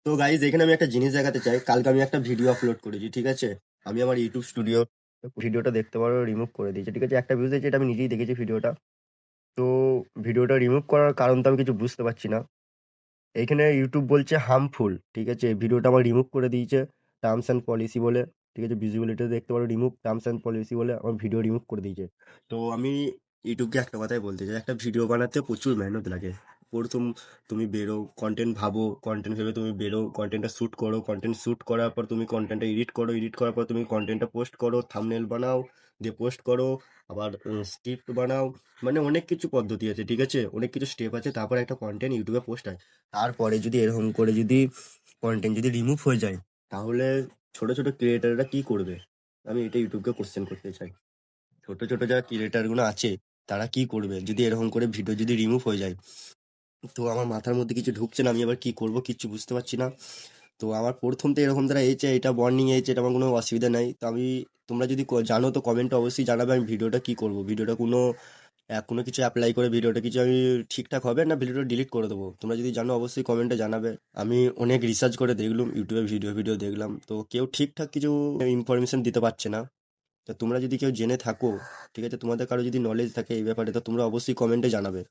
তো গাইজ এখানে আমি একটা জিনিস দেখাতে চাই। কালকে আমি একটা ভিডিও আপলোড করেছি, ঠিক আছে? আমি আমার ইউটিউব স্টুডিও ভিডিওটা দেখতে পারো, রিমুভ করে দিয়েছে, ঠিক আছে? একটা ভিউজ হয়েছে, এটা আমি নিজেই দেখেছি ভিডিওটা। তো ভিডিওটা রিমুভ করার কারণ তো আমি কিছু বুঝতে পারছি না। এইখানে ইউটিউব বলছে হার্মফুল, ঠিক আছে? ভিডিওটা আমার রিমুভ করে দিয়েছে টার্মস অ্যান্ড পলিসি বলে, ঠিক আছে? ভিজিবিলিটি দেখতে পারো, রিমুভ টার্মস অ্যান্ড পলিসি বলে আমার ভিডিও রিমুভ করে দিয়েছে। তো আমি ইউটিউবকে একটা কথাই বলতে চাই, একটা ভিডিও বানাতে প্রচুর মেহনত লাগে। প্রথম তুমি বেরো, কন্টেন্ট ভাবো, কন্টেন্ট ভেবে তুমি বেরো, কন্টেন্টটা শ্যুট করো, কন্টেন্ট শ্যুট করার পর তুমি কন্টেন্টটা এডিট করো, এডিট করার পর তুমি কন্টেন্টটা পোস্ট করো, থাম্বনেল বানাও, দিয়ে পোস্ট করো, আবার স্ক্রিপ্ট বানাও। মানে অনেক কিছু পদ্ধতি আছে, ঠিক আছে? অনেক কিছু স্টেপ আছে, তারপর একটা কন্টেন্ট ইউটিউবে পোস্ট হয়। তারপরে যদি এরকম করে যদি কন্টেন্ট যদি রিমুভ হয়ে যায়, তাহলে ছোট ছোট ক্রিয়েটাররা কি করবে? আমি এটা ইউটিউবকে কোশ্চেন করতে চাই। ছোট ছোট যারা ক্রিয়েটার গুলো আছে, তারা কি করবে যদি এরকম করে ভিডিও যদি রিমুভ হয়ে যায়? তো আমার মাথার মধ্যে কিছু ঢুকছে না, আমি আবার কি করব কিচ্ছু বুঝতে পারছি না। তো আমার প্রথম তো এরকম দ্বারা এইছে, এটা ওয়ার্নিং এইছে, এটা আমার কোনো অসুবিধা নাই। তো আমি, তোমরা যদি জানো তো কমেন্টে অবশ্যই জানাবে আমি ভিডিওটা কি করব। ভিডিওটা কোনো কোনো কিছু অ্যাপ্লাই করে ভিডিওটা কিছু আমি ঠিকঠাক হবে না, ভিডিওটা ডিলিট করে দেবো? তোমরা যদি জানো অবশ্যই কমেন্টে জানাবে। আমি অনেক রিসার্চ করে দেখলাম, ইউটিউবে ভিডিও ভিডিও দেখলাম, তো কেউ ঠিকঠাক কিছু ইনফরমেশন দিতে পারছে না। তো তোমরা যদি কেউ জেনে থাকো, ঠিক আছে, তোমাদের কারো যদি নলেজ থাকে এই ব্যাপারে, তো তোমরা অবশ্যই কমেন্টে জানাবে।